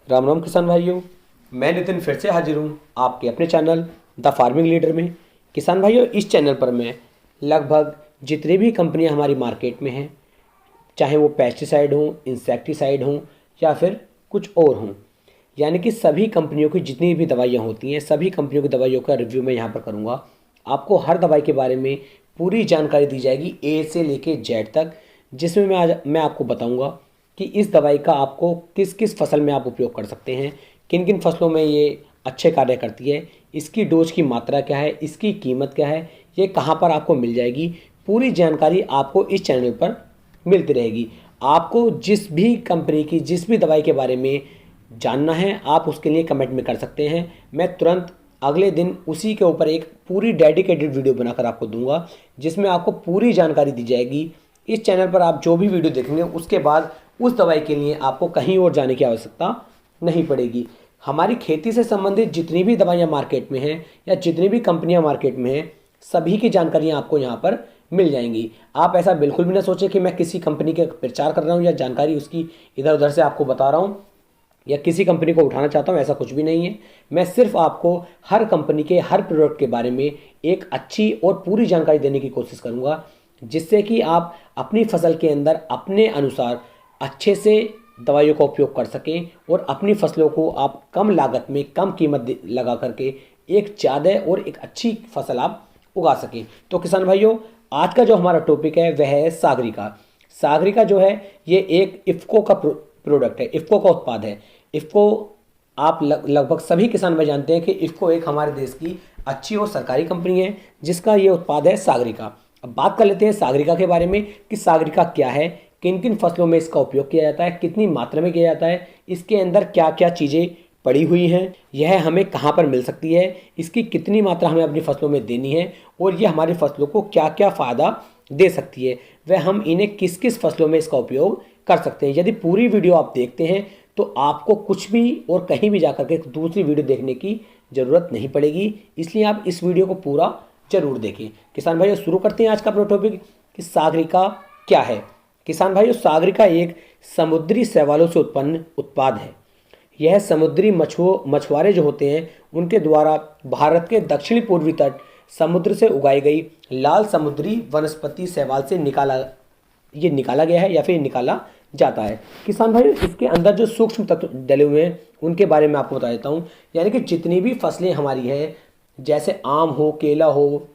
राम राम किसान भाइयों। मैं नितिन फिर से हाजिर हूँ आपके अपने चैनल द फार्मिंग लीडर में। किसान भाइयों, इस चैनल पर मैं लगभग जितनी भी कंपनियां हमारी मार्केट में हैं, चाहे वो पेस्टिसाइड हों, इंसेक्टिसाइड हों या फिर कुछ और हों, यानी कि सभी कंपनियों की जितनी भी दवाइयाँ होती हैं, सभी कंपनियों की दवाइयों का रिव्यू मैं यहाँ पर करूँगा। आपको हर दवाई के बारे में पूरी जानकारी दी जाएगी, ए से लेके जेड तक, जिसमें मैं आपको बताऊँगा कि इस दवाई का आपको किस किस फसल में आप उपयोग कर सकते हैं, किन किन फसलों में ये अच्छे कार्य करती है, इसकी डोज की मात्रा क्या है, इसकी कीमत क्या है, ये कहाँ पर आपको मिल जाएगी। पूरी जानकारी आपको इस चैनल पर मिलती रहेगी। आपको जिस भी कंपनी की जिस भी दवाई के बारे में जानना है, आप उसके लिए कमेंट में कर सकते हैं। मैं तुरंत अगले दिन उसी के ऊपर एक पूरी डेडिकेटेड वीडियो बनाकर आपको दूंगा, जिसमें आपको पूरी जानकारी दी जाएगी। इस चैनल पर आप जो भी वीडियो देखेंगे उसके बाद उस दवाई के लिए आपको कहीं और जाने की आवश्यकता नहीं पड़ेगी। हमारी खेती से संबंधित जितनी भी दवाइयाँ मार्केट में हैं या जितनी भी कंपनियाँ मार्केट में हैं, सभी की जानकारियाँ आपको यहाँ पर मिल जाएंगी। आप ऐसा बिल्कुल भी ना सोचें कि मैं किसी कंपनी के प्रचार कर रहा हूँ या जानकारी उसकी इधर उधर से आपको बता रहा हूँ या किसी कंपनी को उठाना चाहता हूँ, ऐसा कुछ भी नहीं है। मैं सिर्फ आपको हर कंपनी के हर प्रोडक्ट के बारे में एक अच्छी और पूरी जानकारी देने की कोशिश करूँगा, जिससे कि आप अपनी फसल के अंदर अपने अनुसार अच्छे से दवाइयों का उपयोग कर सकें और अपनी फसलों को आप कम लागत में कम कीमत लगा करके एक ज़्यादा और एक अच्छी फसल आप उगा सकें। तो किसान भाइयों, आज का जो हमारा टॉपिक है वह है सागरिका। सागरिका जो है ये एक इफ़को का प्रोडक्ट है, इफ़को का उत्पाद है। इफ़को आप लगभग सभी किसान भाई जानते हैं कि इफ़को एक हमारे देश की अच्छी और सरकारी कंपनी है जिसका ये उत्पाद है सागरिका। अब बात कर लेते हैं सागरिका के बारे में कि सागरिका क्या है, किन किन फसलों में इसका उपयोग किया जाता है, कितनी मात्रा में किया जाता है, इसके अंदर क्या क्या चीज़ें पड़ी हुई हैं, यह हमें कहाँ पर मिल सकती है, इसकी कितनी मात्रा हमें अपनी फसलों में देनी है और यह हमारी फसलों को क्या क्या फ़ायदा दे सकती है, वह हम इन्हें किस किस फसलों में इसका उपयोग कर सकते हैं। यदि पूरी वीडियो आप देखते हैं तो आपको कुछ भी और कहीं भी जाकर के दूसरी वीडियो देखने की ज़रूरत नहीं पड़ेगी, इसलिए आप इस वीडियो को पूरा जरूर देखें। किसान भाइयों, शुरू करते हैं आज का अपना टॉपिक कि सागरिका क्या है। किसान भाइयों, सागरिका एक समुद्री शैवालों से उत्पन्न उत्पाद है। यह समुद्री मछुआरे जो होते हैं उनके द्वारा भारत के दक्षिणी पूर्वी तट समुद्र से उगाई गई लाल समुद्री वनस्पति शैवाल से निकाला गया है या फिर निकाला जाता है। किसान भाई, इसके अंदर जो सूक्ष्म तत्व डले हुए हैं उनके बारे में आपको बता देता हूँ। यानी कि जितनी भी फसलें हमारी हैं, जैसे आम हो, केला हो,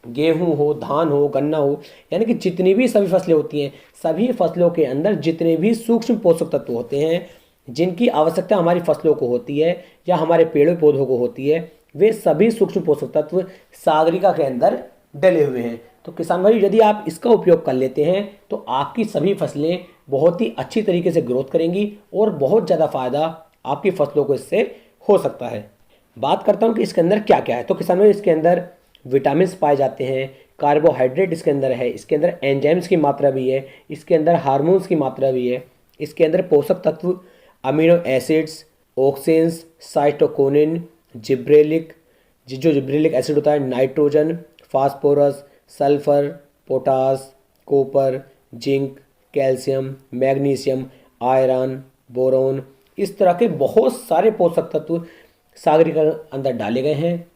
गेहूं हो, धान हो, गन्ना हो, यानी कि जितनी भी सभी फसलें होती हैं, सभी फसलों के अंदर जितने भी सूक्ष्म पोषक तत्व होते हैं जिनकी आवश्यकता हमारी फसलों को होती है या हमारे पेड़ों पौधों को होती है, वे सभी सूक्ष्म पोषक तत्व सागरिका के अंदर डले हुए हैं। तो किसान भाई, यदि आप इसका उपयोग कर लेते हैं तो आपकी सभी फसलें बहुत ही अच्छी तरीके से ग्रोथ करेंगी और बहुत ज़्यादा फायदा आपकी फसलों को इससे हो सकता है। बात करता हूँ कि इसके अंदर क्या क्या है। तो किसान भाई, इसके अंदर विटामिन पाए जाते हैं, कार्बोहाइड्रेट इसके अंदर है, इसके अंदर एंजाइम्स की मात्रा भी है, इसके अंदर हार्मोन्स की मात्रा भी है, इसके अंदर पोषक तत्व अमीनो एसिड्स, ऑक्सेंस, साइटोकोनिन, जिब्रेलिक जो जिब्रेलिक एसिड होता है, nitrogen, phosphorus, sulphur, potash, copper, zinc, calcium, magnesium, iron, boron, इस तरह के बहुत सारे पोषक तत्व सागरिका के अंदर डाले गए हैं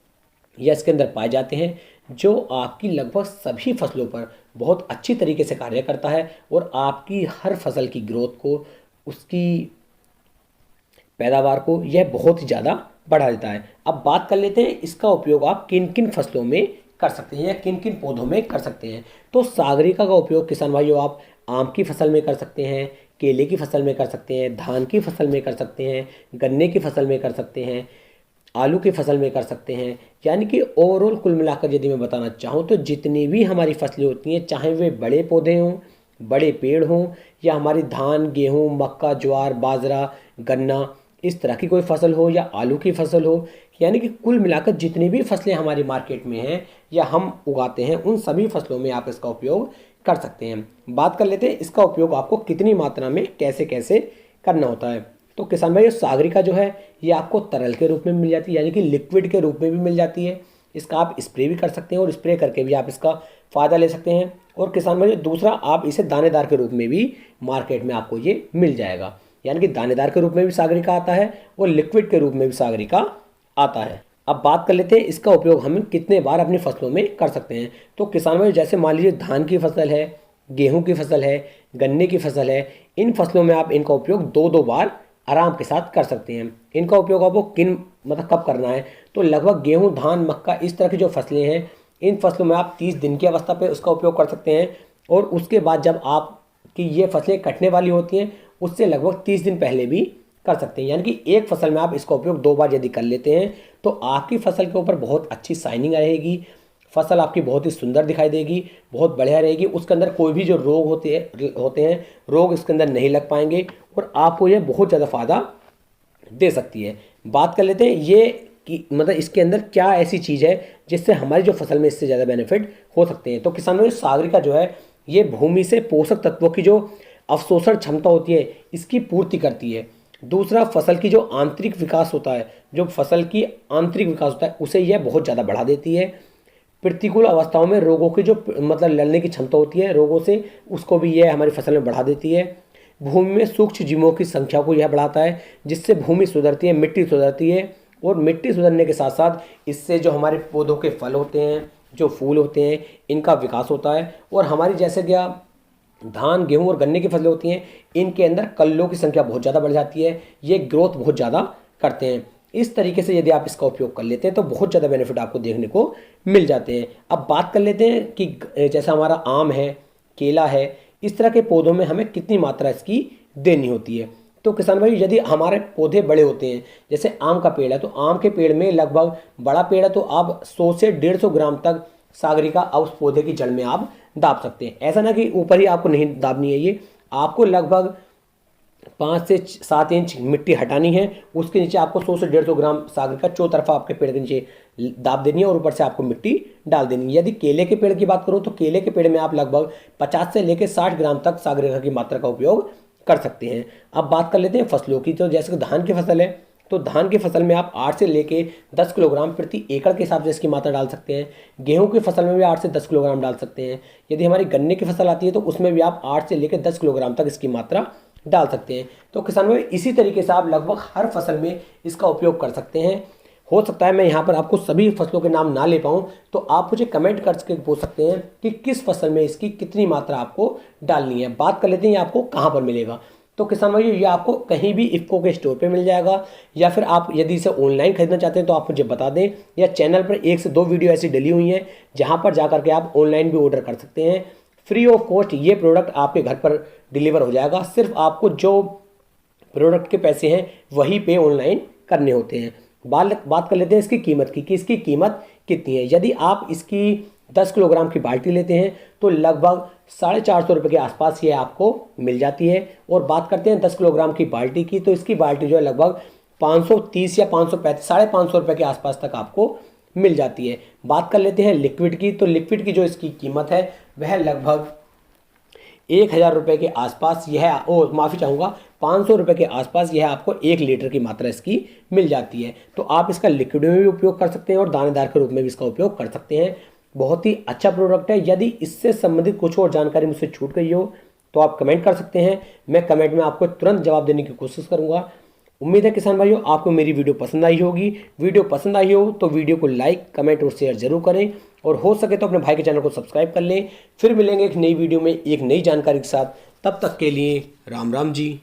या इसके अंदर पाए जाते हैं, जो आपकी लगभग सभी फसलों पर बहुत अच्छी तरीके से कार्य करता है और आपकी हर फसल की ग्रोथ को, उसकी पैदावार को यह बहुत ही ज़्यादा बढ़ा देता है। अब बात कर लेते हैं इसका उपयोग आप किन किन फसलों में कर सकते हैं या किन किन पौधों में कर सकते हैं। तो सागरिका का उपयोग किसान भाइयों आप आम की फसल में कर सकते हैं, केले की फसल में कर सकते हैं, धान की फसल में कर सकते हैं, गन्ने की फसल में कर सकते हैं, आलू की फसल में कर सकते हैं। यानी कि ओवरऑल कुल मिलाकर यदि मैं बताना चाहूँ तो जितनी भी हमारी फसलें होती हैं, चाहे वे बड़े पौधे हों, बड़े पेड़ हों या हमारी धान, गेहूँ, मक्का, ज्वार, बाजरा, गन्ना, इस तरह की कोई फसल हो या आलू की फसल हो, यानी कि कुल मिलाकर जितनी भी फसलें हमारी मार्केट में हैं या हम उगाते हैं, उन सभी फसलों में आप इसका उपयोग कर सकते हैं। बात कर लेते हैं इसका उपयोग आपको कितनी मात्रा में कैसे कैसे करना होता है। तो किसान भाई, सागरिका जो है ये आपको तरल के रूप में मिल जाती है, यानी कि लिक्विड के रूप में भी मिल जाती है। इसका आप स्प्रे भी कर सकते हैं और स्प्रे करके भी आप इसका फ़ायदा ले सकते हैं। और किसान भाई, दूसरा, आप इसे दानेदार के रूप में भी मार्केट में आपको ये मिल जाएगा। यानी कि दानेदार के रूप में भी सागरिका आता है और लिक्विड के रूप में भी सागरिका आता है। अब बात कर लेते हैं इसका उपयोग हम कितने बार अपनी फसलों में कर सकते हैं। तो किसान भाई जैसे मान लीजिए धान की फसल है, गेहूं की फसल है, गन्ने की फसल है, इन फसलों में आप इनका उपयोग 2-2 बार आराम के साथ कर सकते हैं। इनका उपयोग आपको कब करना है, तो लगभग गेहूं, धान, मक्का इस तरह की जो फसलें हैं, इन फसलों में आप 30 दिन की अवस्था पे उसका उपयोग कर सकते हैं। और उसके बाद जब आपकी ये फसलें कटने वाली होती हैं उससे लगभग 30 दिन पहले भी कर सकते हैं। यानी कि एक फसल में आप इसका उपयोग 2 बार यदि कर लेते हैं तो आपकी फसल के ऊपर बहुत अच्छी शाइनिंग रहेगी, फसल आपकी बहुत ही सुंदर दिखाई देगी, बहुत बढ़िया रहेगी। उसके अंदर कोई भी जो रोग होते हैं रोग इसके अंदर नहीं लग पाएंगे और आपको ये बहुत ज़्यादा फ़ायदा दे सकती है। बात कर लेते हैं ये कि इसके अंदर क्या ऐसी चीज़ है जिससे हमारी जो फसल में इससे ज़्यादा बेनिफिट हो सकते हैं। तो किसानों में सागरिका जो है ये भूमि से पोषक तत्वों की जो अवशोषण क्षमता होती है इसकी पूर्ति करती है। दूसरा, फसल की जो आंतरिक विकास होता है, जो फसल की आंतरिक विकास होता है उसे यह बहुत ज़्यादा बढ़ा देती है। प्रतिकूल अवस्थाओं में रोगों की जो लड़ने की क्षमता होती है रोगों से, उसको भी यह हमारी फसल में बढ़ा देती है। भूमि में सूक्ष्म जीवों की संख्या को यह बढ़ाता है जिससे भूमि सुधरती है, मिट्टी सुधरती है। और मिट्टी सुधरने के साथ साथ इससे जो हमारे पौधों के फल होते हैं, जो फूल होते हैं, इनका विकास होता है। और हमारी जैसे क्या धान, गेहूं और गन्ने की फसलें होती हैं, इनके अंदर कल्लों की संख्या बहुत ज़्यादा बढ़ जाती है, ये ग्रोथ बहुत ज़्यादा करते हैं। इस तरीके से यदि आप इसका उपयोग कर लेते हैं तो बहुत ज़्यादा बेनिफिट आपको देखने को मिल जाते हैं। अब बात कर लेते हैं कि जैसा हमारा आम है, केला है, इस तरह के पौधों में हमें कितनी मात्रा इसकी देनी होती है। तो किसान भाई यदि हमारे पौधे बड़े होते हैं, जैसे आम का पेड़ है, तो आम के पेड़ में लगभग बड़ा पेड़ है तो आप 100 से 150 ग्राम तक सागरिका उस पौधे की जड़ में आप दाब सकते हैं। ऐसा ना कि ऊपर ही आपको नहीं दाबनी है, ये आपको लगभग 5 से 7 इंच मिट्टी हटानी है, उसके नीचे आपको 100 से 150 ग्राम सागरिका चौतरफा आपके पेड़ के नीचे दाब देनी है और ऊपर से आपको मिट्टी डाल देनी है। यदि केले के पेड़ की बात करूं तो केले के पेड़ में आप लगभग 50 से लेकर 60 ग्राम तक सागरिका की मात्रा का उपयोग कर सकते हैं। अब बात कर लेते हैं फसलों की। तो जैसे कि धान की फसल है, तो धान की फसल में आप 8 से लेके 10 किलोग्राम प्रति एकड़ के हिसाब से इसकी मात्रा डाल सकते हैं। गेहूं की फसल में भी 8 से 10 किलोग्राम डाल सकते हैं। यदि हमारी गन्ने की फसल आती है तो उसमें भी आप 8 से लेकर 10 किलोग्राम तक इसकी मात्रा डाल सकते हैं। तो किसानों इसी तरीके से आप लगभग हर फसल में इसका उपयोग कर सकते हैं। हो सकता है मैं यहाँ पर आपको सभी फसलों के नाम ना ले पाऊँ, तो आप मुझे कमेंट करके पूछ सकते हैं कि किस फसल में इसकी कितनी मात्रा आपको डालनी है। बात कर लेते हैं ये आपको कहाँ पर मिलेगा। तो किसान भाई ये आपको कहीं भी इफ्को के स्टोर पे मिल जाएगा, या फिर आप यदि इसे ऑनलाइन खरीदना चाहते हैं तो आप मुझे बता दें, या चैनल पर 1 से 2 वीडियो ऐसी डली हुई हैं जहाँ पर जा करके आप ऑनलाइन भी ऑर्डर कर सकते हैं। फ्री ऑफ कॉस्ट ये प्रोडक्ट आपके घर पर डिलीवर हो जाएगा। सिर्फ आपको जो प्रोडक्ट के पैसे हैं वही पे ऑनलाइन करने होते हैं। बात कर लेते हैं इसकी कीमत की कि इसकी कीमत कितनी है। यदि आप इसकी 10 किलोग्राम की बाल्टी लेते हैं तो लगभग 450 रुपये के आसपास ये आपको मिल जाती है। और बात करते हैं 10 किलोग्राम की बाल्टी की, तो इसकी बाल्टी जो है लगभग 530 या 535 550 रुपये के आसपास तक आपको मिल जाती है। बात कर लेते हैं लिक्विड की। तो लिक्विड की जो इसकी कीमत है वह लगभग 1000 रुपये के आसपास यह, माफ़ी चाहूँगा, 500 रुपये के आसपास यह आपको 1 लीटर की मात्रा इसकी मिल जाती है। तो आप इसका लिक्विड में भी उपयोग कर सकते हैं और दानेदार के रूप में भी इसका उपयोग कर सकते हैं। बहुत ही अच्छा प्रोडक्ट है। यदि इससे संबंधित कुछ और जानकारी मुझसे छूट गई हो तो आप कमेंट कर सकते हैं, मैं कमेंट में आपको तुरंत जवाब देने की कोशिश करूँगा। उम्मीद है किसान भाइयों आपको मेरी वीडियो पसंद आई होगी। वीडियो पसंद आई हो तो वीडियो को लाइक, कमेंट और शेयर जरूर करें, और हो सके तो अपने भाई के चैनल को सब्सक्राइब कर लें। फिर मिलेंगे एक नई वीडियो में एक नई जानकारी के साथ। तब तक के लिए राम राम जी।